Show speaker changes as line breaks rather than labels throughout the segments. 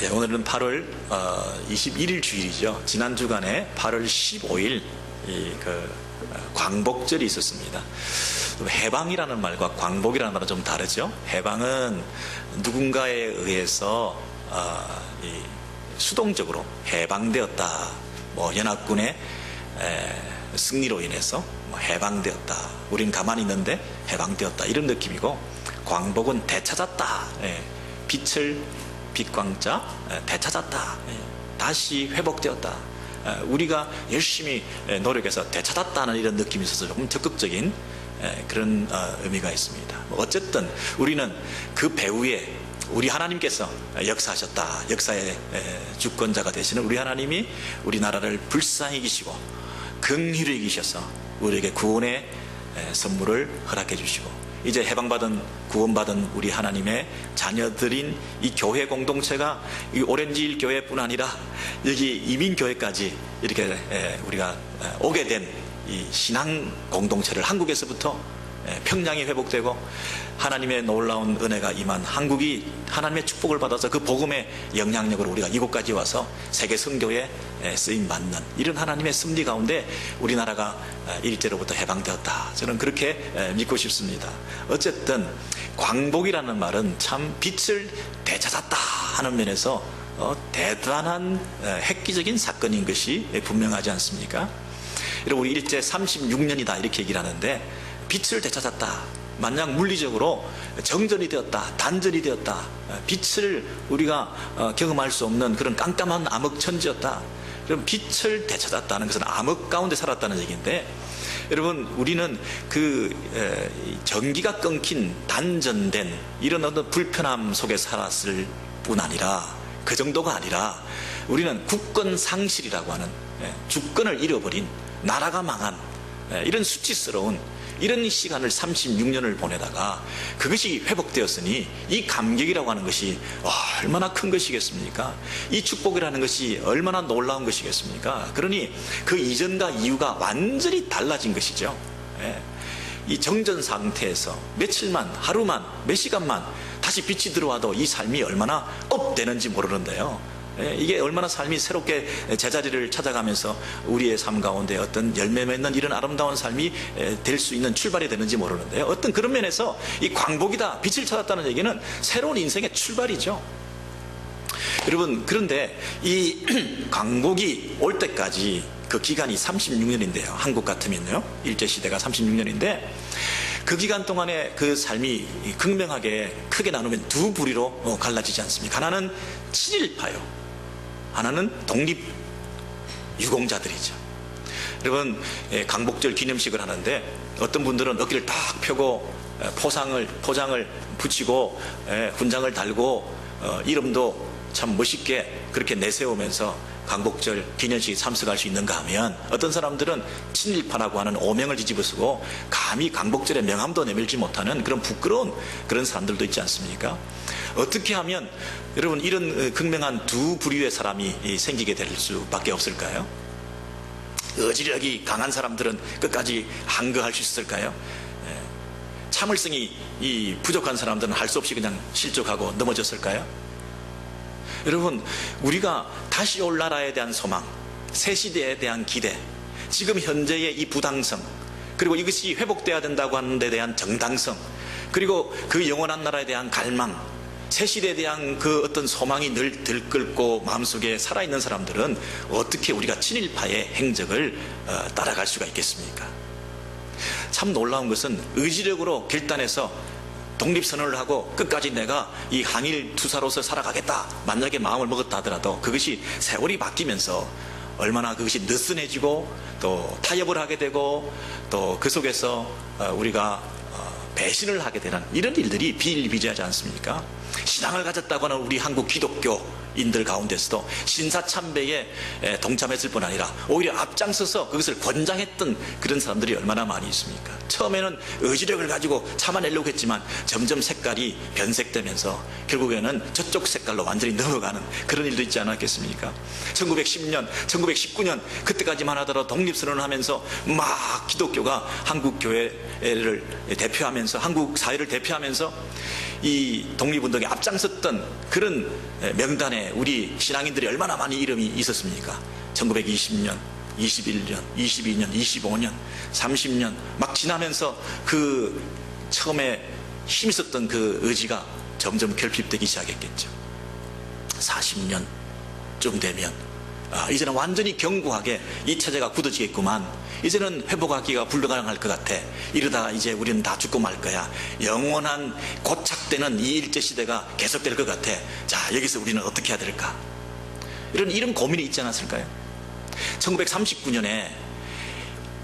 네, 오늘은 8월 21일 주일이죠. 지난 주간에 8월 15일 광복절이 있었습니다. 해방이라는 말과 광복이라는 말은 좀 다르죠. 해방은 누군가에 의해서 수동적으로 해방되었다. 연합군의 승리로 인해서 해방되었다. 우린 가만히 있는데 해방되었다. 이런 느낌이고, 광복은 되찾았다. 빛광자 되찾았다. 다시 회복되었다. 우리가 열심히 노력해서 되찾았다는 이런 느낌이 있어서 조금 적극적인 그런 의미가 있습니다. 어쨌든 우리는 그 배후에 우리 하나님께서 역사하셨다. 역사의 주권자가 되시는 우리 하나님이 우리나라를 불쌍히 여기시고 긍휼히 여기셔서 우리에게 구원의 선물을 허락해 주시고, 이제 해방받은 구원받은 우리 하나님의 자녀들인 이 교회 공동체가 이 오렌지일 교회뿐 아니라 여기 이민교회까지 이렇게 우리가 오게 된 이 신앙 공동체를 한국에서부터 평양이 회복되고 하나님의 놀라운 은혜가 임한 한국이 하나님의 축복을 받아서 그 복음의 영향력으로 우리가 이곳까지 와서 세계 선교에 쓰임받는 이런 하나님의 섭리 가운데 우리나라가 일제로부터 해방되었다. 저는 그렇게 믿고 싶습니다. 어쨌든 광복이라는 말은 참 빛을 되찾았다 하는 면에서 대단한 획기적인 사건인 것이 분명하지 않습니까? 여러분, 우리 일제 36년이다 이렇게 얘기를 하는데, 빛을 되찾았다. 만약 물리적으로 정전이 되었다, 단전이 되었다, 빛을 우리가 경험할 수 없는 그런 깜깜한 암흑천지였다. 그럼 빛을 되찾았다는 것은 암흑 가운데 살았다는 얘기인데, 여러분, 우리는 그 전기가 끊긴 단전된 이런 어떤 불편함 속에 살았을 뿐 아니라, 그 정도가 아니라 우리는 국권 상실이라고 하는, 주권을 잃어버린, 나라가 망한 이런 수치스러운 이런 시간을 36년을 보내다가 그것이 회복되었으니 이 감격이라고 하는 것이 얼마나 큰 것이겠습니까? 이 축복이라는 것이 얼마나 놀라운 것이겠습니까? 그러니 그 이전과 이후가 완전히 달라진 것이죠. 이 정전 상태에서 며칠만, 하루만, 몇 시간만 다시 빛이 들어와도 이 삶이 얼마나 업되는지 모르는데요. 이게 얼마나 삶이 새롭게 제자리를 찾아가면서 우리의 삶 가운데 어떤 열매 맺는 이런 아름다운 삶이 될 수 있는 출발이 되는지 모르는데요. 어떤 그런 면에서 이 광복이다, 빛을 찾았다는 얘기는 새로운 인생의 출발이죠. 여러분, 그런데 이 광복이 올 때까지 그 기간이 36년인데요. 한국 같으면요. 일제시대가 36년인데 그 기간 동안에 그 삶이 극명하게 크게 나누면 두 부류로 갈라지지 않습니까? 하나는 친일파요. 하나는 독립유공자들이죠. 여러분, 광복절 기념식을 하는데 어떤 분들은 어깨를 딱 펴고 포장을 붙이고 훈장을 달고 이름도 참 멋있게 그렇게 내세우면서 광복절 기념식에 참석할 수 있는가 하면, 어떤 사람들은 친일파라고 하는 오명을 뒤집어쓰고 감히 광복절에 명함도 내밀지 못하는 그런 부끄러운 그런 사람들도 있지 않습니까? 어떻게 하면 여러분 이런 극명한 두 부류의 사람이 생기게 될 수밖에 없을까요? 어지력이 강한 사람들은 끝까지 항거할 수 있을까요? 참을성이 부족한 사람들은 할 수 없이 그냥 실족하고 넘어졌을까요? 여러분, 우리가 다시 올 나라에 대한 소망, 새 시대에 대한 기대, 지금 현재의 이 부당성, 그리고 이것이 회복돼야 된다고 하는 데 대한 정당성, 그리고 그 영원한 나라에 대한 갈망, 새 시대에 대한 그 어떤 소망이 늘 들끓고 마음속에 살아있는 사람들은 어떻게 우리가 친일파의 행적을 따라갈 수가 있겠습니까? 참 놀라운 것은 의지력으로 결단해서 독립선언을 하고 끝까지 내가 이 항일 투사로서 살아가겠다, 만약에 마음을 먹었다 하더라도 그것이 세월이 바뀌면서 얼마나 그것이 느슨해지고 또 타협을 하게 되고 또 그 속에서 우리가 배신을 하게 되는 이런 일들이 비일비재하지 않습니까? 신앙을 가졌다고 하는 우리 한국 기독교인들 가운데서도 신사참배에 동참했을 뿐 아니라 오히려 앞장서서 그것을 권장했던 그런 사람들이 얼마나 많이 있습니까? 처음에는 의지력을 가지고 참아내려고 했지만 점점 색깔이 변색되면서 결국에는 저쪽 색깔로 완전히 넘어가는 그런 일도 있지 않았겠습니까? 1910년, 1919년 그때까지만 하더라도 독립선언을 하면서 막 기독교가 한국 교회를 대표하면서 한국 사회를 대표하면서 이 독립운동에 앞장섰던 그런 명단에 우리 신앙인들이 얼마나 많이 이름이 있었습니까? 1920년, 21년, 22년, 25년, 30년 막 지나면서 그 처음에 힘있었던 그 의지가 점점 결핍되기 시작했겠죠. 40년쯤 되면 이제는 완전히 견고하게 이 체제가 굳어지겠구만. 이제는 회복하기가 불가능할 것 같아. 이러다가 이제 우리는 다 죽고 말 거야. 영원한 고착되는 이 일제시대가 계속될 것 같아. 자, 여기서 우리는 어떻게 해야 될까? 이런 고민이 있지 않았을까요? 1939년에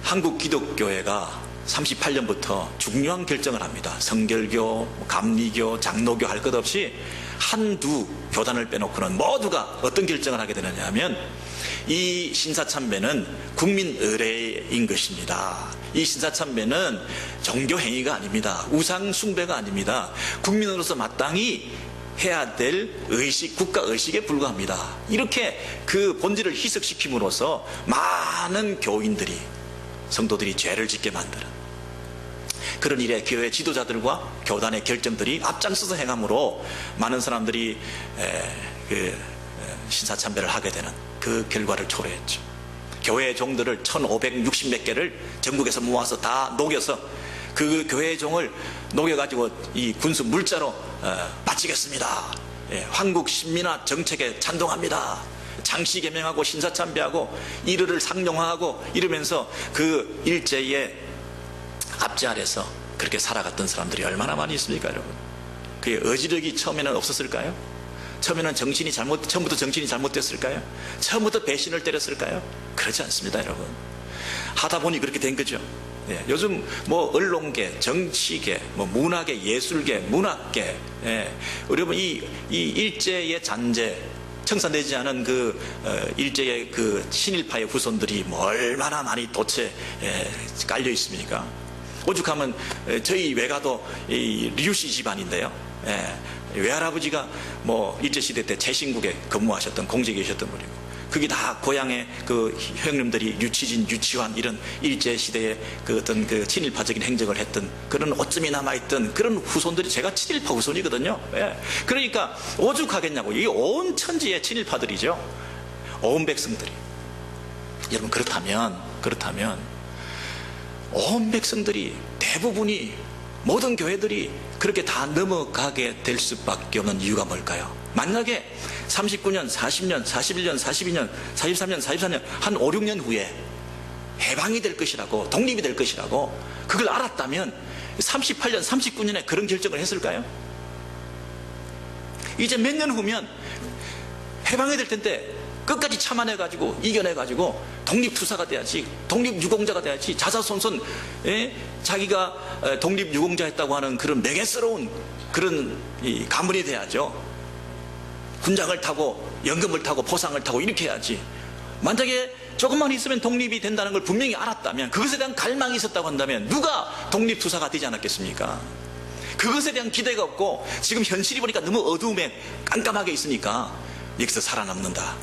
한국 기독교회가 38년부터 중요한 결정을 합니다. 성결교, 감리교, 장로교 할 것 없이 한두 교단을 빼놓고는 모두가 어떤 결정을 하게 되느냐 하면 이 신사참배는 국민 의례인 것입니다. 이 신사참배는 종교행위가 아닙니다. 우상숭배가 아닙니다. 국민으로서 마땅히 해야 될 의식, 국가의식에 불과합니다. 이렇게 그 본질을 희석시킴으로써 많은 교인들이, 성도들이 죄를 짓게 만드는 그런 일에 교회 지도자들과 교단의 결정들이 앞장서서 행함으로 많은 사람들이 신사참배를 하게 되는 그 결과를 초래했죠. 교회의 종들을 1560몇 개를 전국에서 모아서 다 녹여서 그 교회의 종을 녹여가지고 이 군수 물자로 바치겠습니다. 황국 신민화 정책에 찬동합니다. 장씨 개명하고 신사참배하고 일을 상용화하고 이러면서 그 일제의 압제 아래서 그렇게 살아갔던 사람들이 얼마나 많이 있습니까, 여러분? 그의 의지력이 처음에는 없었을까요? 처음부터 정신이 잘못됐을까요? 처음부터 배신을 때렸을까요? 그렇지 않습니다, 여러분. 하다 보니 그렇게 된 거죠. 요즘 뭐 언론계, 정치계, 뭐 문화계, 예술계, 문학계, 여러분 이 일제의 잔재, 청산되지 않은 그 일제의 그 친일파의 후손들이 뭐 얼마나 많이 도체 깔려 있습니까? 오죽하면 저희 외가도 이 류씨 집안인데요. 외할아버지가 뭐 일제시대 때 최신국에 근무하셨던 공직이셨던 분이고, 그게 다 고향의 그 형님들이 유치진, 유치환 이런 일제시대의 그 어떤 그 친일파적인 행적을 했던 그런 오점이 남아있던 그런 후손들이, 제가 친일파 후손이거든요. 그러니까 오죽하겠냐고. 이 온 천지의 친일파들이죠. 온 백성들이. 여러분, 그렇다면 온 백성들이 대부분이, 모든 교회들이 그렇게 다 넘어가게 될 수밖에 없는 이유가 뭘까요? 만약에 39년, 40년, 41년, 42년, 43년, 44년 한 5, 6년 후에 해방이 될 것이라고, 독립이 될 것이라고 그걸 알았다면 38년, 39년에 그런 결정을 했을까요? 이제 몇 년 후면 해방이 될 텐데 끝까지 참아내가지고 이겨내가지고 독립투사가 돼야지, 독립유공자가 돼야지, 자자손손 자기가 독립유공자했다고 하는 그런 명예스러운 그런 가문이 돼야죠. 군장을 타고 연금을 타고 포상을 타고 이렇게 해야지. 만약에 조금만 있으면 독립이 된다는 걸 분명히 알았다면, 그것에 대한 갈망이 있었다고 한다면 누가 독립투사가 되지 않았겠습니까? 그것에 대한 기대가 없고 지금 현실이 보니까 너무 어두움에 깜깜하게 있으니까 여기서 살아남는다.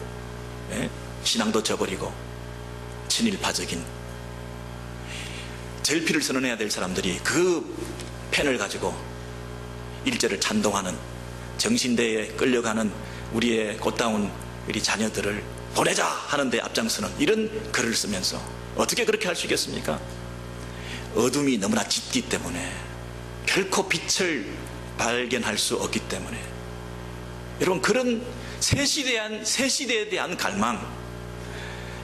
신앙도 저버리고 친일파적인 절필을 선언해야 될 사람들이 그 펜을 가지고 일제를 찬동하는, 정신대에 끌려가는 우리의 곧다운 우리 자녀들을 보내자 하는데 앞장서는 이런 글을 쓰면서 어떻게 그렇게 할 수 있겠습니까? 어둠이 너무나 짙기 때문에, 결코 빛을 발견할 수 없기 때문에. 여러분, 그런 새 시대에 대한 갈망,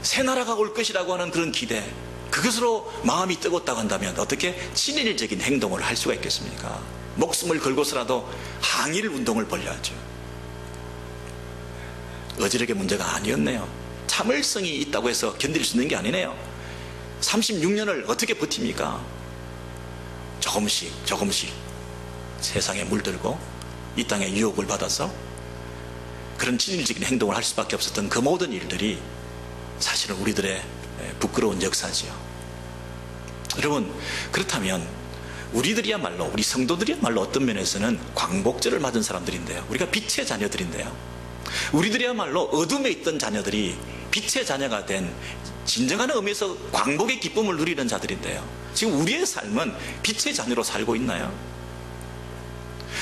새 나라가 올 것이라고 하는 그런 기대, 그것으로 마음이 뜨겁다고 한다면 어떻게 친일적인 행동을 할 수가 있겠습니까? 목숨을 걸고서라도 항일 운동을 벌여야죠. 의지력의 문제가 아니었네요. 참을성이 있다고 해서 견딜 수 있는 게 아니네요. 36년을 어떻게 버팁니까? 조금씩 세상에 물들고 이 땅에 유혹을 받아서 그런 친일적인 행동을 할 수밖에 없었던 그 모든 일들이 사실은 우리들의 부끄러운 역사지요. 여러분, 그렇다면 우리들이야말로, 우리 성도들이야말로 어떤 면에서는 광복절을 맞은 사람들인데요, 우리가 빛의 자녀들인데요, 우리들이야말로 어둠에 있던 자녀들이 빛의 자녀가 된, 진정한 의미에서 광복의 기쁨을 누리는 자들인데요, 지금 우리의 삶은 빛의 자녀로 살고 있나요?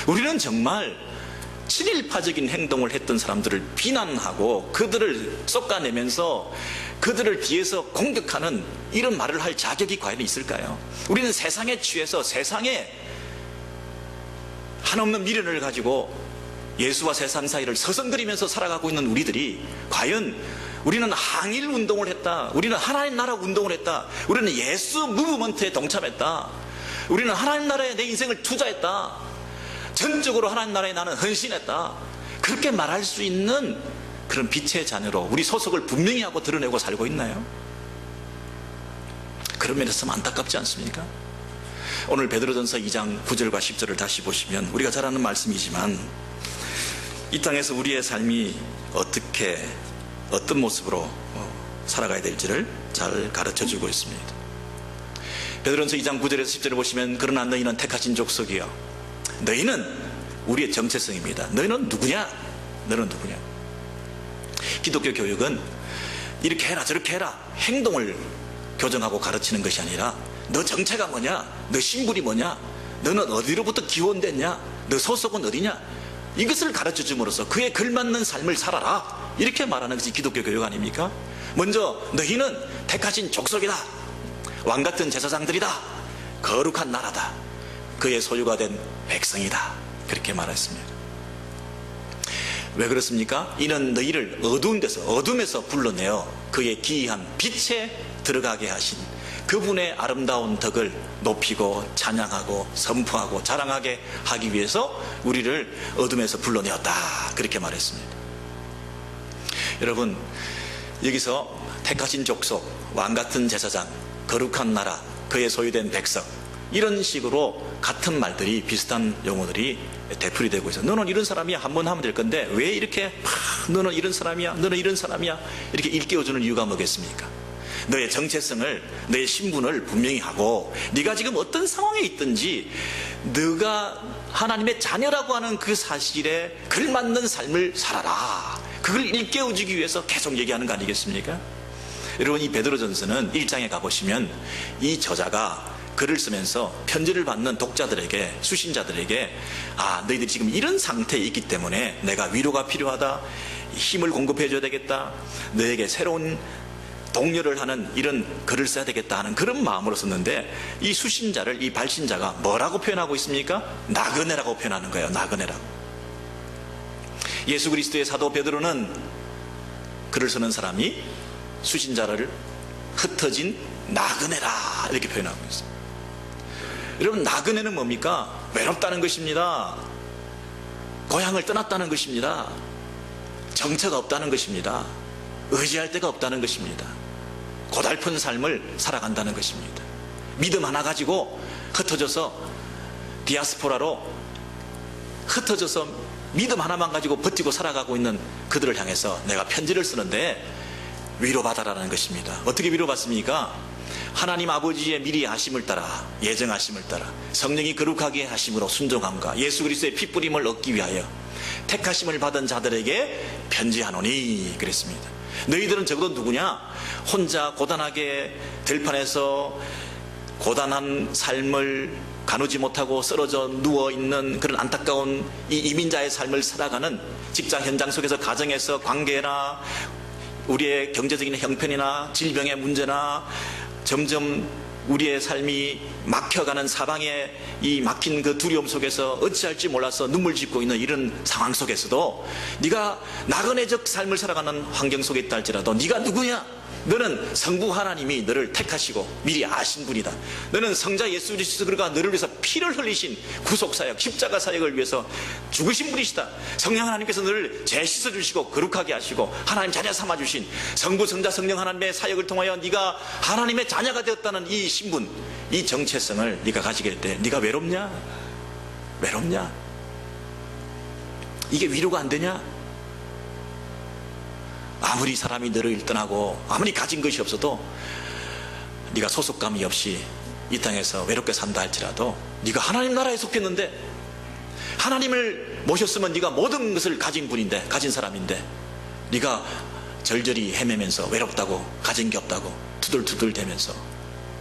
우리는 정말 친일파적인 행동을 했던 사람들을 비난하고 그들을 쏟아내면서 그들을 뒤에서 공격하는 이런 말을 할 자격이 과연 있을까요? 우리는 세상에 취해서 세상에 한없는 미련을 가지고 예수와 세상 사이를 서성거리면서 살아가고 있는 우리들이 과연 우리는 항일 운동을 했다, 우리는 하나님 나라 운동을 했다, 우리는 예수 무브먼트에 동참했다, 우리는 하나님 나라에 내 인생을 투자했다, 전적으로 하나님 나라에 나는 헌신했다, 그렇게 말할 수 있는 그런 빛의 자녀로 우리 소속을 분명히 하고 드러내고 살고 있나요? 그런 면에서 안타깝지 않습니까? 오늘 베드로전서 2장 9절과 10절을 다시 보시면 우리가 잘 아는 말씀이지만 이 땅에서 우리의 삶이 어떤 모습으로 살아가야 될지를 잘 가르쳐주고 있습니다. 베드로전서 2장 9절에서 10절을 보시면 그러나 너희는 택하신 족속이여, 너희는 우리의 정체성입니다. 너희는 누구냐? 너는 누구냐? 기독교 교육은 이렇게 해라 저렇게 해라 행동을 교정하고 가르치는 것이 아니라 너 정체가 뭐냐? 너 신분이 뭐냐? 너는 어디로부터 기원됐냐? 너 소속은 어디냐? 이것을 가르쳐 줌으로써 그에 걸맞는 삶을 살아라, 이렇게 말하는 것이 기독교 교육 아닙니까? 먼저 너희는 택하신 족속이다, 왕같은 제사장들이다, 거룩한 나라다, 그의 소유가 된 백성이다, 그렇게 말했습니다. 왜 그렇습니까? 이는 너희를 어둠에서 불러내어 그의 기이한 빛에 들어가게 하신 그분의 아름다운 덕을 높이고 찬양하고 선포하고 자랑하게 하기 위해서 우리를 어둠에서 불러내었다, 그렇게 말했습니다. 여러분, 여기서 택하신 족속, 왕같은 제사장, 거룩한 나라, 그의 소유된 백성, 이런 식으로 같은 말들이, 비슷한 용어들이 되풀이 되고 있어요. 너는 이런 사람이야 한번 하면 될 건데 왜 이렇게 너는 이런 사람이야, 너는 이런 사람이야, 이렇게 일깨워주는 이유가 뭐겠습니까? 너의 정체성을, 너의 신분을 분명히 하고 네가 지금 어떤 상황에 있든지 네가 하나님의 자녀라고 하는 그 사실에 걸맞는 삶을 살아라, 그걸 일깨워주기 위해서 계속 얘기하는 거 아니겠습니까? 여러분, 이 베드로전서는 1장에 가보시면 이 저자가 글을 쓰면서 편지를 받는 독자들에게, 수신자들에게 너희들이 지금 이런 상태에 있기 때문에 내가 위로가 필요하다, 힘을 공급해 줘야 되겠다, 너에게 새로운 독려를 하는 이런 글을 써야 되겠다 하는 그런 마음으로 썼는데, 이 수신자를, 이 발신자가 뭐라고 표현하고 있습니까? 나그네라고 표현하는 거예요. 나그네라고. 예수 그리스도의 사도 베드로는 글을 쓰는 사람이 수신자를 흩어진 나그네라, 이렇게 표현하고 있어요. 여러분, 나그네는 뭡니까? 외롭다는 것입니다. 고향을 떠났다는 것입니다. 정체가 없다는 것입니다. 의지할 데가 없다는 것입니다. 고달픈 삶을 살아간다는 것입니다. 믿음 하나 가지고 흩어져서 디아스포라로 흩어져서 믿음 하나만 가지고 버티고 살아가고 있는 그들을 향해서 내가 편지를 쓰는데 위로받아라는 것입니다. 어떻게 위로받습니까? 하나님 아버지의 미리 하심을 따라, 예정하심을 따라 성령이 거룩하게 하심으로 순종함과 예수 그리스도의 핏부림을 얻기 위하여 택하심을 받은 자들에게 편지하노니, 그랬습니다. 너희들은 적어도 누구냐? 혼자 고단하게 들판에서 고단한 삶을 가누지 못하고 쓰러져 누워있는 그런 안타까운 이 이민자의 삶을 살아가는 직장 현장 속에서, 가정에서, 관계나 우리의 경제적인 형편이나 질병의 문제나 점점 우리의 삶이 막혀가는 사방에 이 막힌 그 두려움 속에서 어찌할지 몰라서 눈물 짓고 있는 이런 상황 속에서도 네가 나그네적 삶을 살아가는 환경 속에 있다 할지라도 네가 누구냐? 너는 성부 하나님이 너를 택하시고 미리 아신 분이다. 너는 성자 예수 그리스도가 너를 위해서 피를 흘리신 구속사역, 십자가 사역을 위해서 죽으신 분이시다. 성령 하나님께서 너를 재씻어 주시고 거룩하게 하시고 하나님 자녀 삼아 주신 성부, 성자, 성령 하나님의 사역을 통하여 네가 하나님의 자녀가 되었다는 이 신분, 이 정체성을 네가 가지게 될 때 네가 외롭냐? 외롭냐? 이게 위로가 안 되냐? 아무리 사람이 너를 떠나고 아무리 가진 것이 없어도 네가 소속감이 없이 이 땅에서 외롭게 산다 할지라도 네가 하나님 나라에 속했는데, 하나님을 모셨으면 네가 모든 것을 가진 분인데, 가진 사람인데 네가 절절히 헤매면서 외롭다고, 가진 게 없다고 투덜투덜 대면서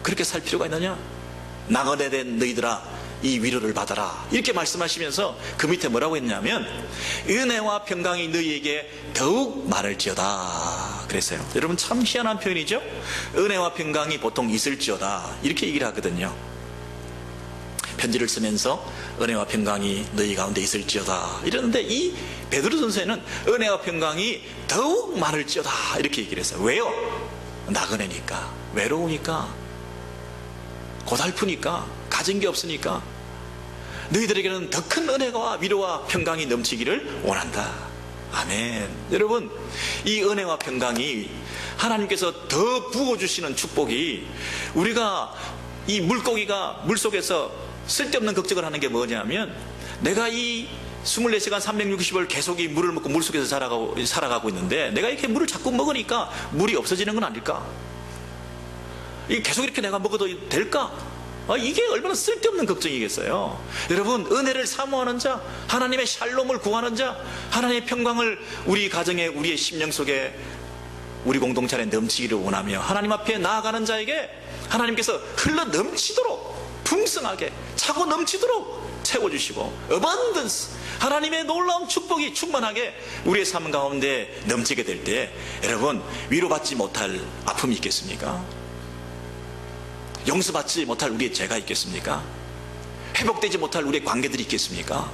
그렇게 살 필요가 있느냐? 나그네 된 너희들아, 이 위로를 받아라 이렇게 말씀하시면서 그 밑에 뭐라고 했냐면 은혜와 평강이 너희에게 더욱 많을지어다 그랬어요. 여러분 참 희한한 표현이죠. 은혜와 평강이 보통 있을지어다 이렇게 얘기를 하거든요. 편지를 쓰면서 은혜와 평강이 너희 가운데 있을지어다 이러는데 이 베드로전서에는 은혜와 평강이 더욱 많을지어다 이렇게 얘기를 했어요. 왜요? 나그네니까, 외로우니까, 고달프니까, 가진 게 없으니까 너희들에게는 더 큰 은혜와 위로와 평강이 넘치기를 원한다. 아멘. 여러분 이 은혜와 평강이 하나님께서 더 부어주시는 축복이 우리가 이 물고기가 물속에서 쓸데없는 걱정을 하는 게 뭐냐면 내가 이 24시간 360일 계속 이 물을 먹고 물속에서 살아가고 있는데 내가 이렇게 물을 자꾸 먹으니까 물이 없어지는 건 아닐까? 계속 이렇게 내가 먹어도 될까? 이게 얼마나 쓸데없는 걱정이겠어요. 여러분 은혜를 사모하는 자, 하나님의 샬롬을 구하는 자, 하나님의 평강을 우리 가정에 우리의 심령 속에 우리 공동체 안에 넘치기를 원하며 하나님 앞에 나아가는 자에게 하나님께서 흘러 넘치도록 풍성하게 차고 넘치도록 채워주시고 abundance 하나님의 놀라운 축복이 충만하게 우리의 삶 가운데 넘치게 될 때 여러분 위로받지 못할 아픔이 있겠습니까? 용서받지 못할 우리의 죄가 있겠습니까? 회복되지 못할 우리의 관계들이 있겠습니까?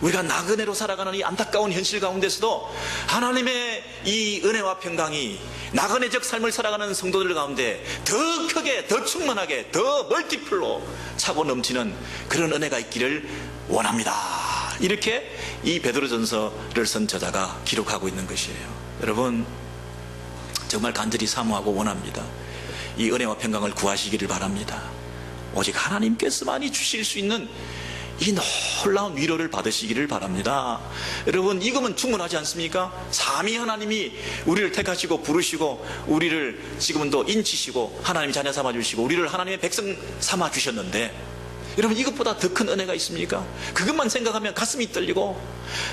우리가 나그네로 살아가는 이 안타까운 현실 가운데서도 하나님의 이 은혜와 평강이 나그네적 삶을 살아가는 성도들 가운데 더 크게 더 충만하게 더 멀티플로 차고 넘치는 그런 은혜가 있기를 원합니다. 이렇게 이 베드로전서를 쓴 저자가 기록하고 있는 것이에요. 여러분 정말 간절히 사모하고 원합니다. 이 은혜와 평강을 구하시기를 바랍니다. 오직 하나님께서만이 주실 수 있는 이 놀라운 위로를 받으시기를 바랍니다. 여러분 이거면 충분하지 않습니까? 삼위 하나님이 우리를 택하시고 부르시고 우리를 지금은 또 인치시고 하나님 자녀 삼아주시고 우리를 하나님의 백성 삼아주셨는데 여러분 이것보다 더 큰 은혜가 있습니까? 그것만 생각하면 가슴이 떨리고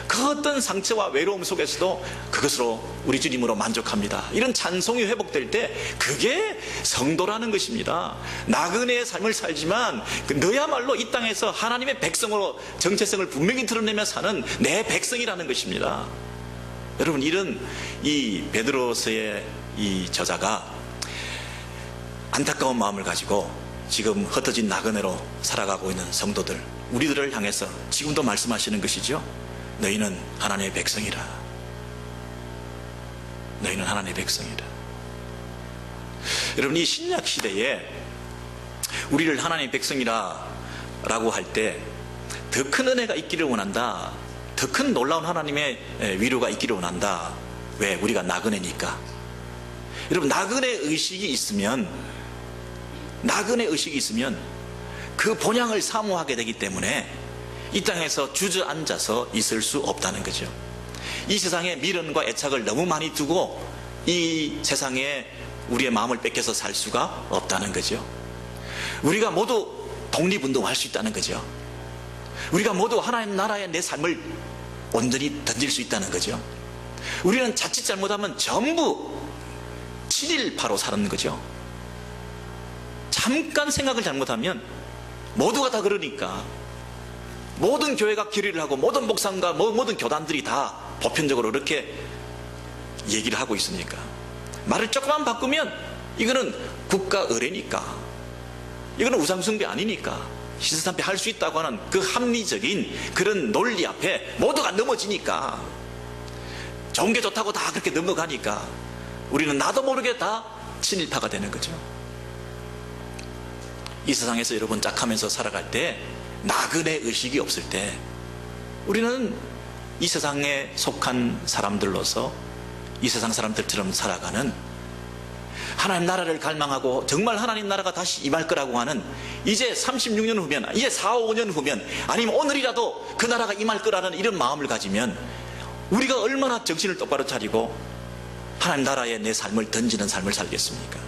그 어떤 상처와 외로움 속에서도 그것으로 우리 주님으로 만족합니다. 이런 찬송이 회복될 때 그게 성도라는 것입니다. 나그네의 삶을 살지만 너야말로 이 땅에서 하나님의 백성으로 정체성을 분명히 드러내며 사는 내 백성이라는 것입니다. 여러분 이런 이 베드로서의 이 저자가 안타까운 마음을 가지고 지금 흩어진 나그네로 살아가고 있는 성도들 우리들을 향해서 지금도 말씀하시는 것이죠. 너희는 하나님의 백성이라. 너희는 하나님의 백성이라. 여러분 이 신약 시대에 우리를 하나님의 백성이라 라고 할 때 더 큰 은혜가 있기를 원한다. 더 큰 놀라운 하나님의 위로가 있기를 원한다. 왜? 우리가 나그네니까. 여러분 나그네 의식이 있으면 그 본향을 사모하게 되기 때문에 이 땅에서 주저앉아서 있을 수 없다는 거죠. 이 세상에 미련과 애착을 너무 많이 두고 이 세상에 우리의 마음을 뺏겨서 살 수가 없다는 거죠. 우리가 모두 독립운동할 수 있다는 거죠. 우리가 모두 하나님 나라에 내 삶을 온전히 던질 수 있다는 거죠. 우리는 자칫 잘못하면 전부 친일파로 사는 거죠. 잠깐 생각을 잘못하면 모두가 다 그러니까 모든 교회가 결의를 하고 모든 목사과 모든 교단들이 다 보편적으로 이렇게 얘기를 하고 있으니까 말을 조금만 바꾸면 이거는 국가 의례니까 이거는 우상숭배 아니니까 시사참배 할 수 있다고 하는 그 합리적인 그런 논리 앞에 모두가 넘어지니까 좋은 게 좋다고 다 그렇게 넘어가니까 우리는 나도 모르게 다 친일파가 되는 거죠. 이 세상에서 여러분 짝하면서 살아갈 때 나그네 의식이 없을 때 우리는 이 세상에 속한 사람들로서 이 세상 사람들처럼 살아가는 하나님 나라를 갈망하고 정말 하나님 나라가 다시 임할 거라고 하는 이제 36년 후면 이제 4, 5년 후면 아니면 오늘이라도 그 나라가 임할 거라는 이런 마음을 가지면 우리가 얼마나 정신을 똑바로 차리고 하나님 나라에 내 삶을 던지는 삶을 살겠습니까?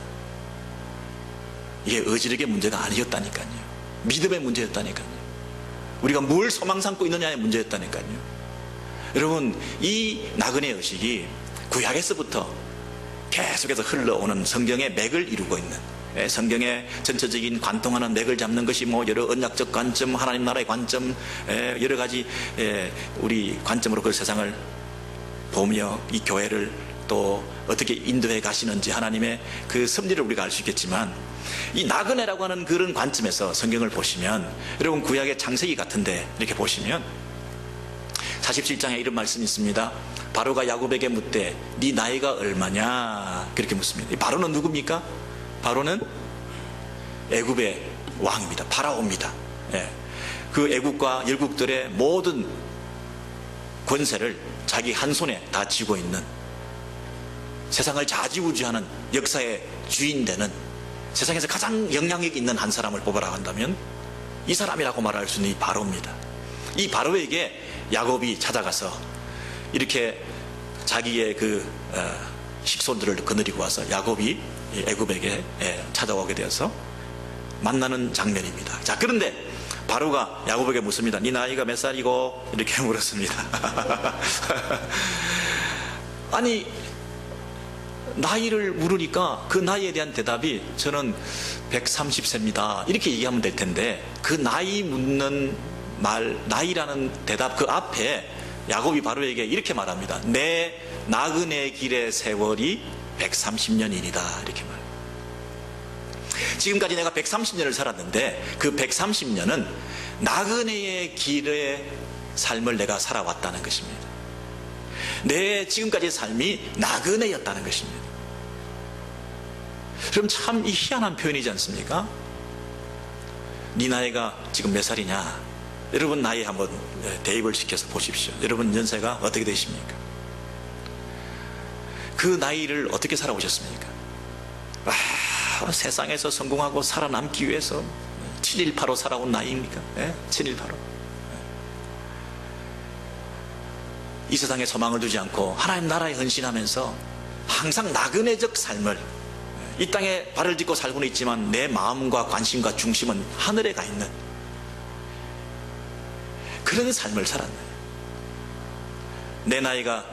이게 의지력의 문제가 아니었다니까요. 믿음의 문제였다니까요. 우리가 뭘 소망 삼고 있느냐의 문제였다니까요. 여러분 이 나그네 의식이 구약에서부터 계속해서 흘러오는 성경의 맥을 이루고 있는 성경의 전체적인 관통하는 맥을 잡는 것이 뭐 여러 언약적 관점, 하나님 나라의 관점, 여러 가지 우리 관점으로 그 세상을 보며 이 교회를 또 어떻게 인도해 가시는지 하나님의 그 섭리를 우리가 알 수 있겠지만, 이 나그네라고 하는 그런 관점에서 성경을 보시면, 여러분 구약의 창세기 같은데 이렇게 보시면 47장에 이런 말씀이 있습니다. 바로가 야곱에게 묻되 네 나이가 얼마냐 그렇게 묻습니다. 이 바로는 누굽니까? 바로는 애굽의 왕입니다. 파라오입니다. 그 애국과 열국들의 모든 권세를 자기 한 손에 다 쥐고 있는, 세상을 좌지우지하는 역사의 주인 되는, 세상에서 가장 영향력 있는 한 사람을 뽑으라고 한다면 이 사람이라고 말할 수 있는 이 바로입니다. 이 바로에게 야곱이 찾아가서 이렇게 자기의 그 식손들을 거느리고 와서 야곱이 애굽에게 찾아오게 되어서 만나는 장면입니다. 자, 그런데 바로가 야곱에게 묻습니다. 네 나이가 몇 살이고? 이렇게 물었습니다. 아니, 나이를 물으니까 그 나이에 대한 대답이 저는 130세입니다 이렇게 얘기하면 될 텐데, 그 나이 묻는 말, 나이라는 대답 그 앞에 야곱이 바로에게 이렇게 말합니다. 내 나그네 길의 세월이 130년이니다 이렇게 말합니다. 지금까지 내가 130년을 살았는데 그 130년은 나그네의 길의 삶을 내가 살아왔다는 것입니다. 내 지금까지의 삶이 나그네였다는 것입니다. 그럼 참 이 희한한 표현이지 않습니까? 네 나이가 지금 몇 살이냐? 여러분 나이 한번 대입을 시켜서 보십시오. 여러분 연세가 어떻게 되십니까? 그 나이를 어떻게 살아오셨습니까? 세상에서 성공하고 살아남기 위해서 718로 살아온 나이입니까? 718로. 이 세상에 소망을 두지 않고 하나님 나라에 헌신하면서 항상 나그네적 삶을, 이 땅에 발을 딛고 살고는 있지만 내 마음과 관심과 중심은 하늘에 가 있는 그런 삶을 살았네. 내 나이가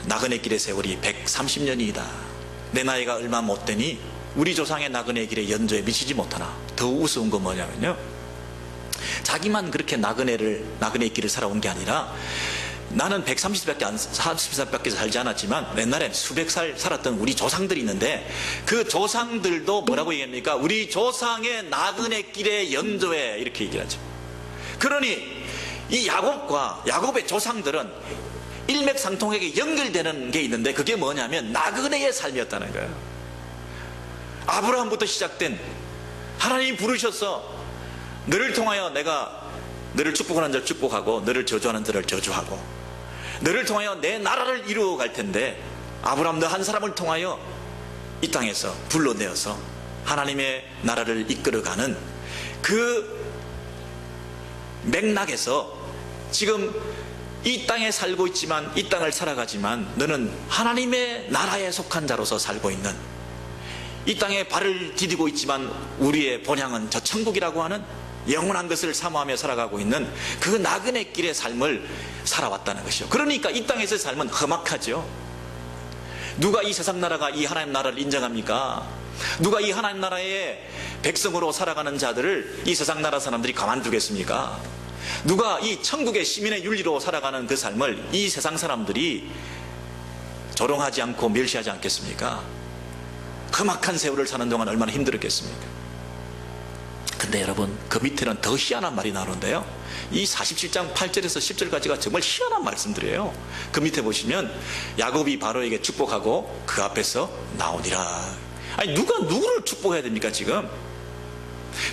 나그네 길의 세월이 130년이다. 내 나이가 얼마 못 되니 우리 조상의 나그네 길의 연조에 미치지 못하나. 더 우스운 건 뭐냐면요, 자기만 그렇게 나그네 길을 살아온 게 아니라 나는 130살밖에 살지 않았지만 옛날에 수백 살 살았던 우리 조상들이 있는데 그 조상들도 뭐라고 얘기합니까? 우리 조상의 나그네 길의 연조에 이렇게 얘기를 하죠. 그러니 이 야곱과 야곱의 조상들은 일맥상통하게 연결되는 게 있는데 그게 뭐냐면 나그네의 삶이었다는 거예요. 아브라함부터 시작된, 하나님이 부르셔서 너를 통하여 내가 너를 축복하는 자를 축복하고 너를 저주하는 자를 저주하고 너를 통하여 내 나라를 이루어 갈 텐데, 아브라함 너 한 사람을 통하여 이 땅에서 불러내어서 하나님의 나라를 이끌어가는 그 맥락에서 지금 이 땅에 살고 있지만, 이 땅을 살아가지만 너는 하나님의 나라에 속한 자로서 살고 있는, 이 땅에 발을 디디고 있지만 우리의 본향은 저 천국이라고 하는 영원한 것을 사모하며 살아가고 있는 그 나그네 길의 삶을 살아왔다는 것이죠. 그러니까 이 땅에서의 삶은 험악하죠. 누가 이 세상 나라가 이 하나님 나라를 인정합니까? 누가 이 하나님 나라의 백성으로 살아가는 자들을 이 세상 나라 사람들이 가만두겠습니까? 누가 이 천국의 시민의 윤리로 살아가는 그 삶을 이 세상 사람들이 조롱하지 않고 멸시하지 않겠습니까? 험악한 세월을 사는 동안 얼마나 힘들었겠습니까? 근데 여러분, 그 밑에는 더 희한한 말이 나오는데요, 이 47장 8절에서 10절까지가 정말 희한한 말씀들이에요. 그 밑에 보시면 야곱이 바로에게 축복하고 그 앞에서 나오니라. 아니, 누가 누구를 축복해야 됩니까? 지금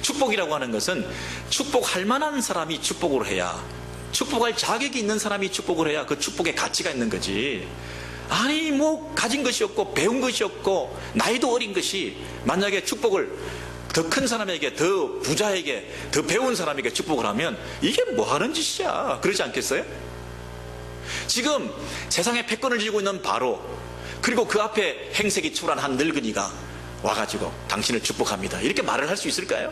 축복이라고 하는 것은 축복할 만한 사람이 축복을 해야, 축복할 자격이 있는 사람이 축복을 해야 그 축복의 가치가 있는 거지. 아니 뭐 가진 것이 없고 배운 것이 없고 나이도 어린 것이 만약에 축복을 더 큰 사람에게, 더 부자에게, 더 배운 사람에게 축복을 하면 이게 뭐 하는 짓이야. 그러지 않겠어요? 지금 세상에 패권을 쥐고 있는 바로, 그리고 그 앞에 행색이 초라한 한 늙은이가 와가지고 당신을 축복합니다 이렇게 말을 할 수 있을까요?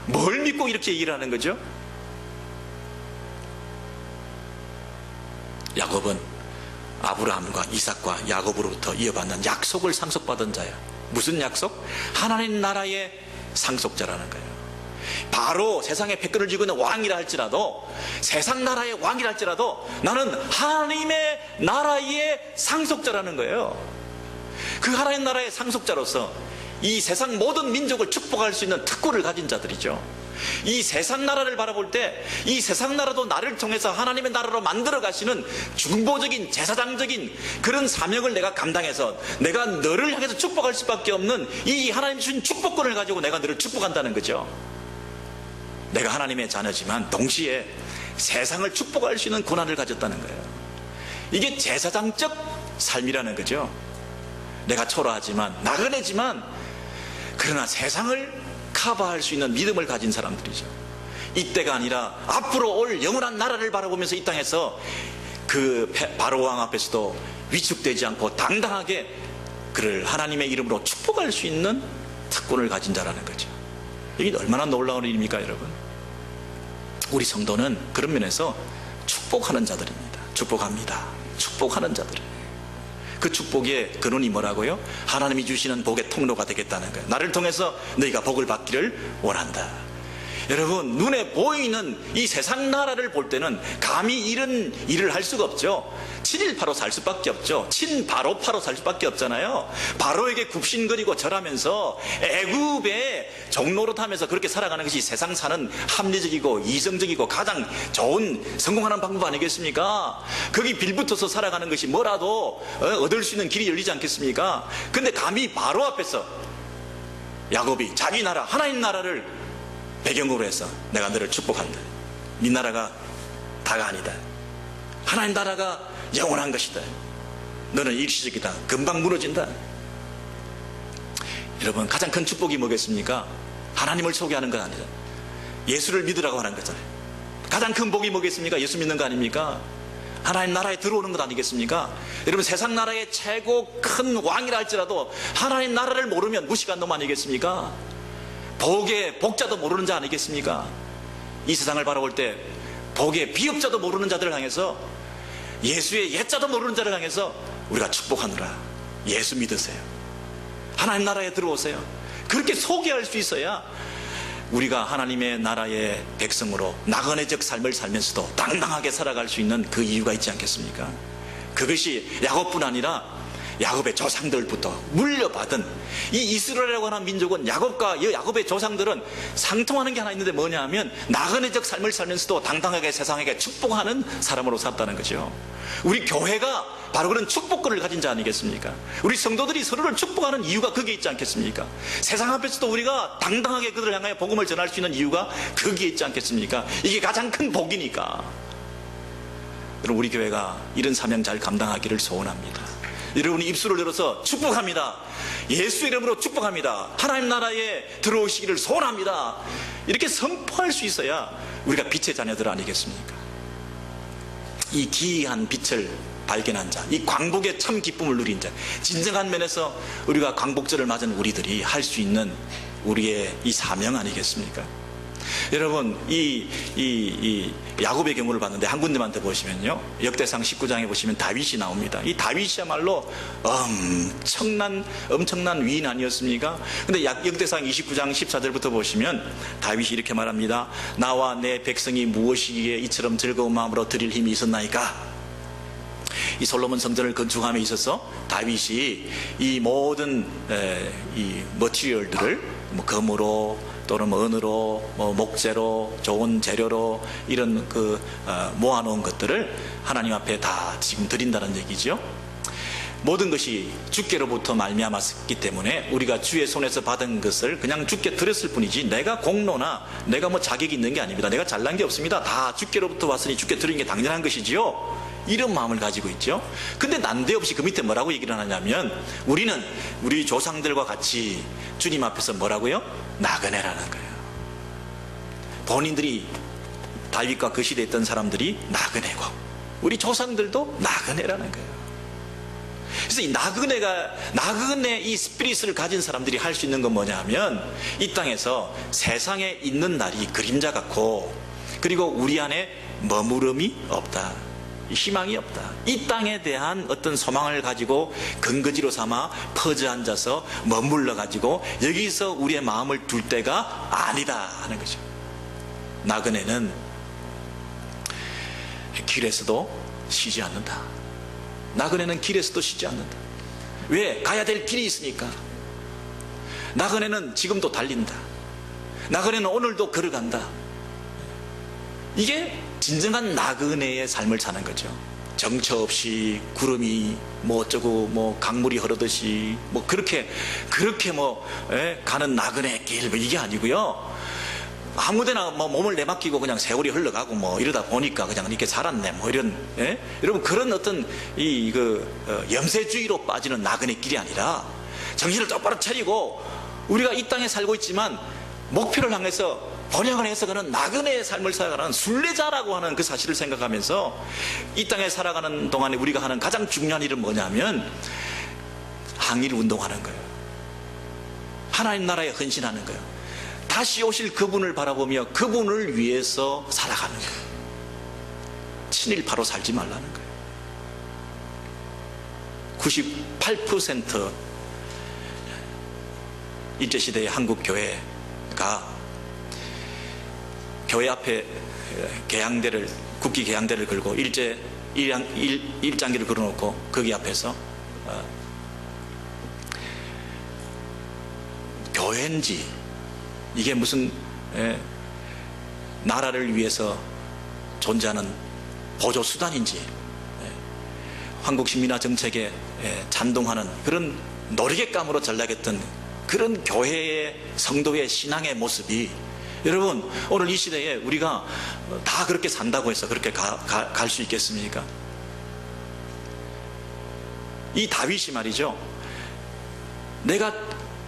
뭘 믿고 이렇게 얘기를 하는 거죠? 야곱은 아브라함과 이삭과 야곱으로부터 이어받는 약속을 상속받은 자야. 무슨 약속? 하나님 나라의 상속자라는 거예요. 바로 세상에 패권을 쥐고 있는 왕이라 할지라도, 세상 나라의 왕이라 할지라도 나는 하나님의 나라의 상속자라는 거예요. 그 하나님 나라의 상속자로서 이 세상 모든 민족을 축복할 수 있는 특권을 가진 자들이죠. 이 세상 나라를 바라볼 때 이 세상 나라도 나를 통해서 하나님의 나라로 만들어 가시는 중보적인 제사장적인 그런 사명을 내가 감당해서 내가 너를 향해서 축복할 수밖에 없는 이 하나님 주신 축복권을 가지고 내가 너를 축복한다는 거죠. 내가 하나님의 자녀지만 동시에 세상을 축복할 수 있는 권한을 가졌다는 거예요. 이게 제사장적 삶이라는 거죠. 내가 초라하지만 나그네지만 그러나 세상을 커버할 수 있는 믿음을 가진 사람들이죠. 이때가 아니라 앞으로 올 영원한 나라를 바라보면서 이 땅에서 그 바로 왕 앞에서도 위축되지 않고 당당하게 그를 하나님의 이름으로 축복할 수 있는 특권을 가진 자라는 거죠. 이게 얼마나 놀라운 일입니까, 여러분? 우리 성도는 그런 면에서 축복하는 자들입니다. 축복합니다. 축복하는 자들이에요. 그 축복의 근원이 뭐라고요? 하나님이 주시는 복의 통로가 되겠다는 거예요. 나를 통해서 너희가 복을 받기를 원한다. 여러분, 눈에 보이는 이 세상 나라를 볼 때는 감히 이런 일을 할 수가 없죠. 친일파로 살 수밖에 없죠. 친바로파로 살 수밖에 없잖아요. 바로에게 굽신거리고 절하면서 애굽의 종노릇하면서 그렇게 살아가는 것이 세상 사는 합리적이고 이성적이고 가장 좋은 성공하는 방법 아니겠습니까? 거기 빌붙어서 살아가는 것이 뭐라도 얻을 수 있는 길이 열리지 않겠습니까? 근데 감히 바로 앞에서 야곱이 자기 나라 하나님 나라를 배경으로 해서 내가 너를 축복한다. 네 나라가 다가 아니다. 하나님 나라가 영원한 것이다. 너는 일시적이다. 금방 무너진다. 여러분, 가장 큰 축복이 뭐겠습니까? 하나님을 소개하는 것 아니잖아요. 예수를 믿으라고 하는 거잖아요. 가장 큰 복이 뭐겠습니까? 예수 믿는 거 아닙니까? 하나님 나라에 들어오는 것 아니겠습니까? 여러분, 세상 나라의 최고 큰 왕이라 할지라도 하나님 나라를 모르면 무식한 놈 아니겠습니까? 복의 복자도 모르는 자 아니겠습니까? 이 세상을 바라볼 때 복의 비업자도 모르는 자들을 향해서, 예수의 옛자도 모르는 자를 향해서 우리가 축복하느라 예수 믿으세요. 하나님 나라에 들어오세요. 그렇게 소개할 수 있어야 우리가 하나님의 나라의 백성으로 나그네적 삶을 살면서도 당당하게 살아갈 수 있는 그 이유가 있지 않겠습니까? 그것이 야곱뿐 아니라 야곱의 조상들부터 물려받은 이 이스라엘이라고 하는 민족은 야곱의 조상들은 상통하는 게 하나 있는데 뭐냐 하면 나그네적 삶을 살면서도 당당하게 세상에게 축복하는 사람으로 살았다는 거죠. 우리 교회가 바로 그런 축복권을 가진 자 아니겠습니까? 우리 성도들이 서로를 축복하는 이유가 거기에 있지 않겠습니까? 세상 앞에서도 우리가 당당하게 그들을 향하여 복음을 전할 수 있는 이유가 거기에 있지 않겠습니까? 이게 가장 큰 복이니까. 여러분, 우리 교회가 이런 사명 잘 감당하기를 소원합니다. 여러분이 입술을 열어서 축복합니다. 예수 이름으로 축복합니다. 하나님 나라에 들어오시기를 소원합니다. 이렇게 선포할 수 있어야 우리가 빛의 자녀들 아니겠습니까? 이 기이한 빛을 발견한 자, 이 광복의 참 기쁨을 누린 자, 진정한 면에서 우리가 광복절을 맞은 우리들이 할 수 있는 우리의 이 사명 아니겠습니까? 여러분, 이 야곱의 경우를 봤는데 한 군데만 더 보시면요, 역대상 19장에 보시면 다윗이 나옵니다. 이 다윗이야말로 엄청난 위인 아니었습니까? 근데 역대상 29장 14절부터 보시면 다윗이 이렇게 말합니다. 나와 내 백성이 무엇이기에 이처럼 즐거운 마음으로 드릴 힘이 있었나이까? 이 솔로몬 성전을 건축함에 있어서 다윗이 이 모든 이 머티리얼들을 금으로 또는 은으로, 목재로, 좋은 재료로 이런 모아놓은 것들을 하나님 앞에 다 지금 드린다는 얘기죠. 모든 것이 주께로부터 말미암았기 때문에 우리가 주의 손에서 받은 것을 그냥 주께 드렸을 뿐이지 내가 공로나 내가 자격이 있는 게 아닙니다. 내가 잘난 게 없습니다. 다 주께로부터 왔으니 주께 드리는 게 당연한 것이지요. 이런 마음을 가지고 있죠. 근데 난데없이 그 밑에 뭐라고 얘기를 하냐면 우리는 우리 조상들과 같이 주님 앞에서 뭐라고요? 나그네라는 거예요. 본인들이 다윗과 그 시대에 있던 사람들이 나그네고 우리 조상들도 나그네라는 거예요. 그래서 이 나그네 이 스피릿을 가진 사람들이 할 수 있는 건 뭐냐 하면 이 땅에서 세상에 있는 날이 그림자 같고 그리고 우리 안에 머무름이 없다. 희망이 없다. 이 땅에 대한 어떤 소망을 가지고 근거지로 삼아 퍼져 앉아서 머물러 가지고 여기서 우리의 마음을 둘 때가 아니다 하는 거죠. 나그네는 길에서도 쉬지 않는다. 나그네는 길에서도 쉬지 않는다. 왜? 가야 될 길이 있으니까. 나그네는 지금도 달린다. 나그네는 오늘도 걸어간다. 이게 진정한 나그네의 삶을 사는 거죠. 정처 없이 구름이 뭐 어쩌고 뭐 강물이 흐르듯이 뭐 그렇게 가는 나그네 길 뭐 이게 아니고요. 아무데나 뭐 몸을 내맡기고 그냥 세월이 흘러가고 뭐 이러다 보니까 그냥 이렇게 살았네 뭐 이런 여러분 그런 어떤 염세주의로 빠지는 나그네 길이 아니라 정신을 똑바로 차리고 우리가 이 땅에 살고 있지만 목표를 향해서 번영을 해서가는 나그네의 삶을 살아가는 순례자라고 하는 그 사실을 생각하면서 이 땅에 살아가는 동안에 우리가 하는 가장 중요한 일은 뭐냐면 항일 운동하는 거예요. 하나님 나라에 헌신하는 거예요. 다시 오실 그분을 바라보며 그분을 위해서 살아가는 거예요. 친일파로 살지 말라는 거예요. 98% 일제시대의 한국 교회가 교회 앞에 개양대를 국기 개양대를 걸고 일장기를 걸어놓고 거기 앞에서 교회인지 이게 무슨 나라를 위해서 존재하는 보조수단인지 한국신민화 정책에 찬동하는 그런 놀이객감으로 전락했던 그런 교회의 성도의 신앙의 모습이 여러분 오늘 이 시대에 우리가 다 그렇게 산다고 해서 그렇게 갈 수 있겠습니까? 이 다윗이 말이죠, 내가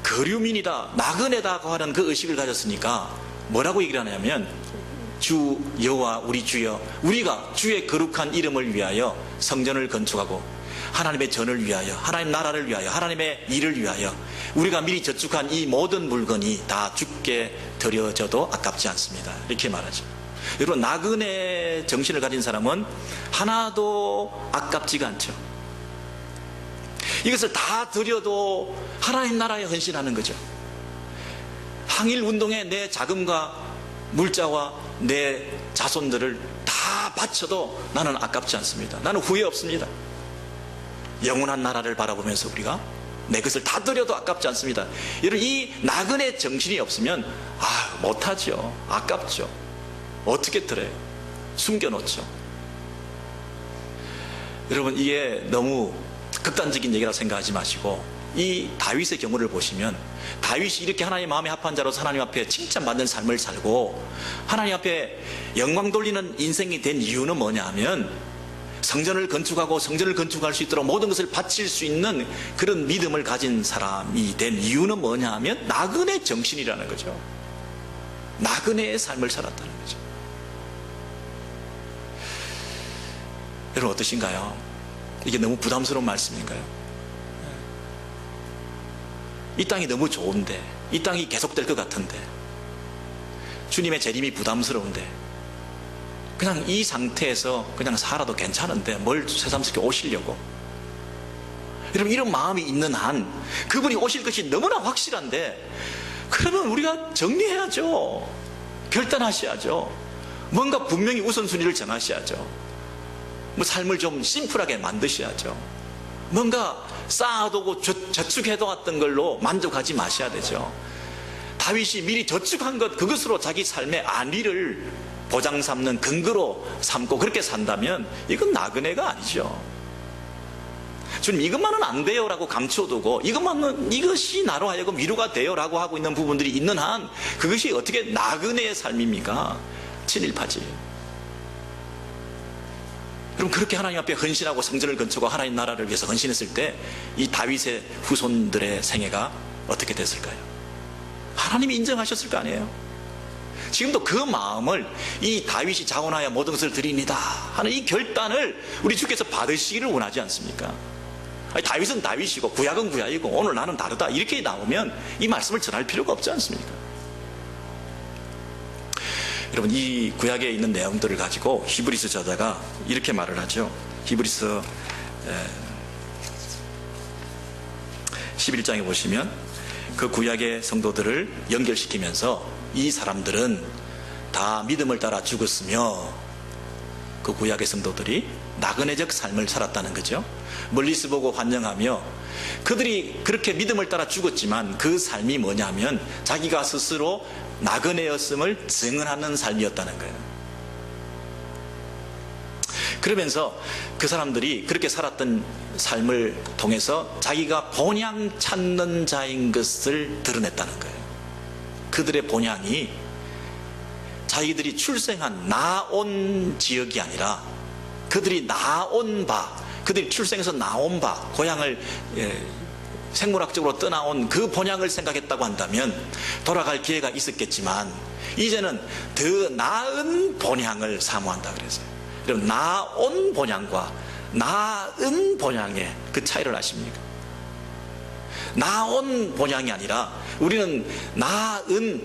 거류민이다 나그네다고 하는 그 의식을 가졌으니까 뭐라고 얘기를 하냐면 주 여호와 우리 주여 우리가 주의 거룩한 이름을 위하여 성전을 건축하고 하나님의 전을 위하여 하나님 나라를 위하여 하나님의 일을 위하여 우리가 미리 저축한 이 모든 물건이 다 주께 드려져도 아깝지 않습니다. 이렇게 말하죠. 여러분 나그네 정신을 가진 사람은 하나도 아깝지가 않죠. 이것을 다 드려도 하나님 나라에 헌신하는 거죠. 항일 운동에 내 자금과 물자와 내 자손들을 다 바쳐도 나는 아깝지 않습니다. 나는 후회 없습니다. 영원한 나라를 바라보면서 우리가 내 것을 다 드려도 아깝지 않습니다. 여러분 이 나그네 정신이 없으면 못하죠. 아깝죠. 어떻게 드려요? 숨겨놓죠. 여러분 이게 너무 극단적인 얘기라고 생각하지 마시고 이 다윗의 경우를 보시면 다윗이 이렇게 하나님 마음에 합한 자로서 하나님 앞에 칭찬받는 삶을 살고 하나님 앞에 영광 돌리는 인생이 된 이유는 뭐냐 하면 성전을 건축하고 성전을 건축할 수 있도록 모든 것을 바칠 수 있는 그런 믿음을 가진 사람이 된 이유는 뭐냐 하면 나그네 정신이라는 거죠. 나그네의 삶을 살았다는 거죠. 여러분 어떠신가요? 이게 너무 부담스러운 말씀인가요? 이 땅이 너무 좋은데 이 땅이 계속될 것 같은데 주님의 재림이 부담스러운데 그냥 이 상태에서 그냥 살아도 괜찮은데 뭘 새삼스럽게 오시려고. 여러분 이런 마음이 있는 한 그분이 오실 것이 너무나 확실한데 그러면 우리가 정리해야죠. 결단하셔야죠. 뭔가 분명히 우선순위를 정하셔야죠. 뭐 삶을 좀 심플하게 만드셔야죠. 뭔가 쌓아두고 저축해두었던 걸로 만족하지 마셔야 되죠. 다윗이 미리 저축한 것 그것으로 자기 삶의 안위를 보장 삼는 근거로 삼고 그렇게 산다면 이건 나그네가 아니죠. 주님 이것만은 안 돼요 라고 감춰두고 이것이 나로 하여금 위로가 돼요 라고 하고 있는 부분들이 있는 한 그것이 어떻게 나그네의 삶입니까? 친일파지. 그럼 그렇게 하나님 앞에 헌신하고 성전을 건축하고 하나님 나라를 위해서 헌신했을 때 이 다윗의 후손들의 생애가 어떻게 됐을까요? 하나님이 인정하셨을 거 아니에요? 지금도 그 마음을 이 다윗이 자원하여 모든 것을 드립니다 하는 이 결단을 우리 주께서 받으시기를 원하지 않습니까? 아니, 다윗은 다윗이고 구약은 구약이고 오늘 나는 다르다 이렇게 나오면 이 말씀을 전할 필요가 없지 않습니까? 여러분, 이 구약에 있는 내용들을 가지고 히브리서 저자가 이렇게 말을 하죠. 히브리서 11장에 보시면 그 구약의 성도들을 연결시키면서 이 사람들은 다 믿음을 따라 죽었으며 그 구약의 성도들이 나그네적 삶을 살았다는 거죠. 멀리서 보고 환영하며 그들이 그렇게 믿음을 따라 죽었지만 그 삶이 뭐냐면 자기가 스스로 나그네였음을 증언하는 삶이었다는 거예요. 그러면서 그 사람들이 그렇게 살았던 삶을 통해서 자기가 본향 찾는 자인 것을 드러냈다는 거예요. 그들의 본향이 자기들이 출생한 나온 지역이 아니라 그들이 나온 바, 그들이 출생해서 나온 바, 고향을 생물학적으로 떠나온 그 본향을 생각했다고 한다면 돌아갈 기회가 있었겠지만 이제는 더 나은 본향을 사모한다 그랬어요. 여러분, 나온 본향과 나은 본향의 그 차이를 아십니까? 나온 본향이 아니라 우리는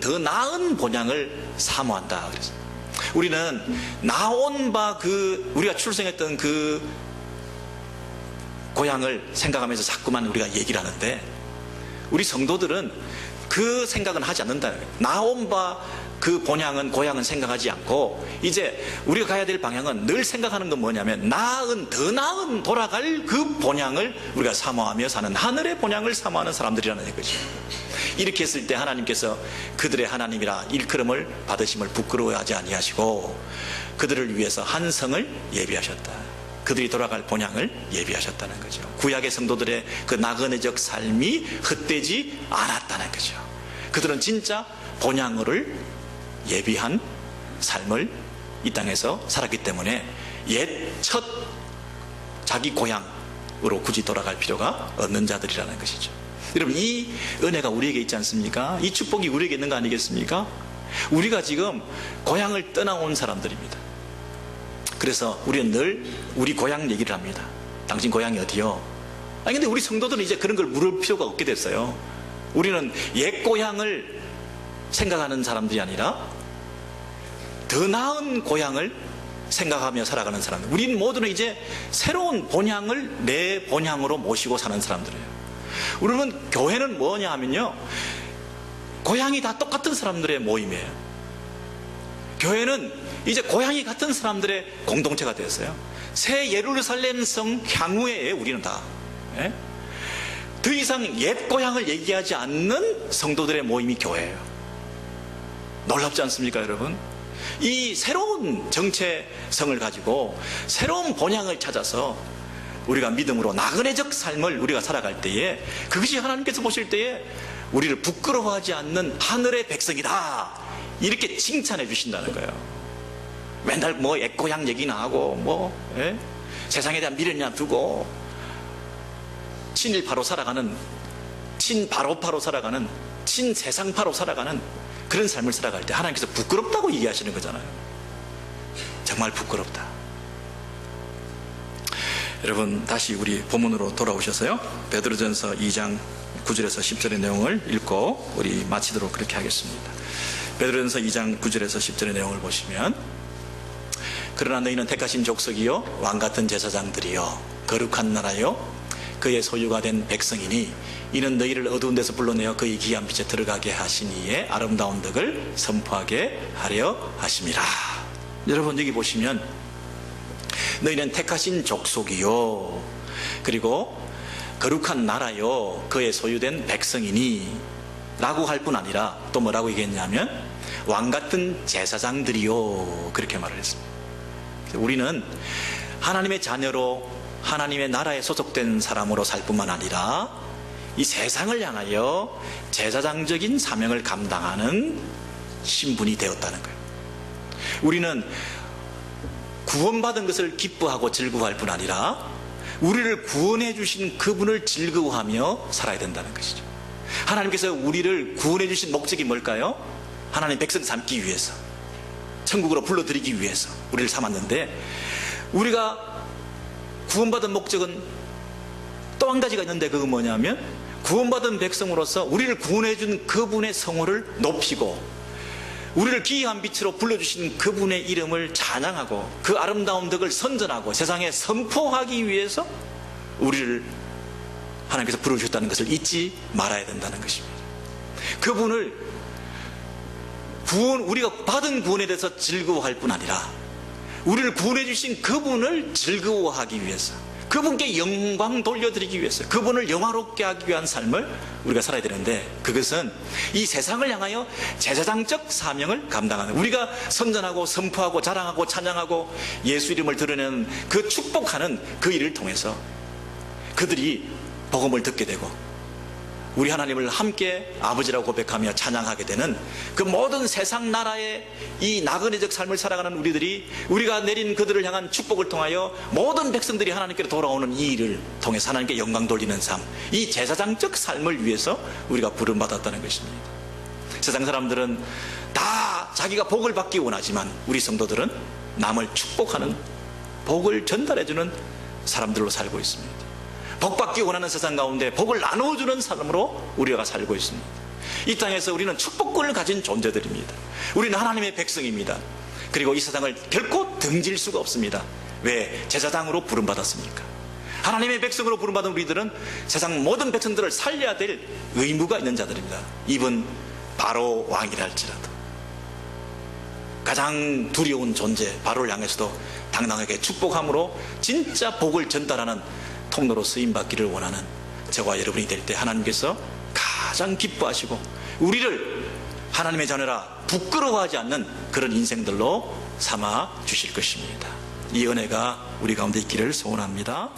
더 나은 본향을 사모한다 그랬어요. 우리는 나온 바 우리가 출생했던 그 고향을 생각하면서 자꾸만 우리가 얘기를 하는데 우리 성도들은 그 생각은 하지 않는다. 나온 바 그 고향은 생각하지 않고 이제 우리가 가야 될 방향은 늘 생각하는 건 뭐냐면 더 나은 돌아갈 그 본향을 우리가 사모하며 사는 하늘의 본향을 사모하는 사람들이라는 것이죠. 이렇게 했을 때 하나님께서 그들의 하나님이라 일컬음을 받으심을 부끄러워하지 아니하시고 그들을 위해서 한 성을 예비하셨다. 그들이 돌아갈 본향을 예비하셨다는 거죠. 구약의 성도들의 그 나그네적 삶이 헛되지 않았다는 거죠. 그들은 진짜 본향을 예비한 삶을 이 땅에서 살았기 때문에 첫 자기 고향으로 굳이 돌아갈 필요가 없는 자들이라는 것이죠. 여러분, 이 은혜가 우리에게 있지 않습니까? 이 축복이 우리에게 있는 거 아니겠습니까? 우리가 지금 고향을 떠나온 사람들입니다. 그래서 우리는 늘 우리 고향 얘기를 합니다. 당신 고향이 어디요? 아니 근데 우리 성도들은 이제 그런 걸 물을 필요가 없게 됐어요. 우리는 옛 고향을 생각하는 사람들이 아니라 더 나은 고향을 생각하며 살아가는 사람들. 우리는 모두는 이제 새로운 본향을 내 본향으로 모시고 사는 사람들이에요. 우리는 교회는 뭐냐 하면요, 고향이 다 똑같은 사람들의 모임이에요. 교회는 이제 고향이 같은 사람들의 공동체가 되었어요. 새 예루살렘 성 향후에 우리는 다 더 이상 옛 고향을 얘기하지 않는 성도들의 모임이 교회예요. 놀랍지 않습니까, 여러분? 이 새로운 정체성을 가지고 새로운 본향을 찾아서 우리가 믿음으로 나그네적 삶을 우리가 살아갈 때에 그것이 하나님께서 보실 때에 우리를 부끄러워하지 않는 하늘의 백성이다, 이렇게 칭찬해 주신다는 거예요. 맨날 뭐 옛고향 얘기나 하고 세상에 대한 미련이나 두고 친일파로 살아가는, 친바로파로 살아가는, 친세상파로 살아가는 그런 삶을 살아갈 때 하나님께서 부끄럽다고 얘기하시는 거잖아요. 정말 부끄럽다. 여러분, 다시 우리 본문으로 돌아오셔서요, 베드로전서 2장 9절에서 10절의 내용을 읽고 우리 마치도록 그렇게 하겠습니다. 베드로전서 2장 9절에서 10절의 내용을 보시면, 그러나 너희는 택하신 족속이요 왕같은 제사장들이요 거룩한 나라요 그의 소유가 된 백성이니 이는 너희를 어두운 데서 불러내어 그의 귀한 빛에 들어가게 하신 이의 아름다운 덕을 선포하게 하려 하심이라. 여러분, 여기 보시면 너희는 택하신 족속이요 그리고 거룩한 나라요 그의 소유된 백성이니 라고 할 뿐 아니라 또 뭐라고 얘기했냐면 왕같은 제사장들이요, 그렇게 말을 했습니다. 우리는 하나님의 자녀로 하나님의 나라에 소속된 사람으로 살 뿐만 아니라 이 세상을 향하여 제사장적인 사명을 감당하는 신분이 되었다는 거예요. 우리는 구원받은 것을 기뻐하고 즐거워할 뿐 아니라 우리를 구원해 주신 그분을 즐거워하며 살아야 된다는 것이죠. 하나님께서 우리를 구원해 주신 목적이 뭘까요? 하나님 백성 삼기 위해서, 천국으로 불러들이기 위해서 우리를 삼았는데, 우리가 구원받은 목적은 또 한 가지가 있는데, 그건 우리를 기이한 빛으로 불러주신 그분의 이름을 찬양하고 그 아름다운 덕을 선전하고 세상에 선포하기 위해서 우리를 하나님께서 부르셨다는 것을 잊지 말아야 된다는 것입니다. 그분을 우리가 받은 구원에 대해서 즐거워할 뿐 아니라 우리를 구원해 주신 그분을 즐거워하기 위해서, 그분께 영광 돌려드리기 위해서, 그분을 영화롭게 하기 위한 삶을 우리가 살아야 되는데, 그것은 이 세상을 향하여 제사장적 사명을 감당하는, 우리가 선전하고 선포하고 자랑하고 찬양하고 예수 이름을 드러내는 그 축복하는 그 일을 통해서 그들이 복음을 듣게 되고 우리 하나님을 함께 아버지라고 고백하며 찬양하게 되는 그 모든 세상 나라의 이 나그네적 삶을 살아가는 우리들이, 우리가 내린 그들을 향한 축복을 통하여 모든 백성들이 하나님께로 돌아오는 이 일을 통해서 하나님께 영광 돌리는 삶, 이 제사장적 삶을 위해서 우리가 부름받았다는 것입니다. 세상 사람들은 다 자기가 복을 받기 원하지만 우리 성도들은 남을 축복하는, 복을 전달해주는 사람들로 살고 있습니다. 복받기 원하는 세상 가운데 복을 나누어주는 사람으로 우리가 살고 있습니다. 이 땅에서 우리는 축복권을 가진 존재들입니다. 우리는 하나님의 백성입니다. 그리고 이 세상을 결코 등질 수가 없습니다. 왜? 제사장으로 부름받았습니까? 하나님의 백성으로 부름받은 우리들은 세상 모든 백성들을 살려야 될 의무가 있는 자들입니다. 이분 바로 왕이라 할지라도 가장 두려운 존재 바로를 향해서도 당당하게 축복함으로 진짜 복을 전달하는 통로로 쓰임받기를 원하는 저와 여러분이 될 때 하나님께서 가장 기뻐하시고 우리를 하나님의 자녀라 부끄러워하지 않는 그런 인생들로 삼아 주실 것입니다. 이 은혜가 우리 가운데 있기를 소원합니다.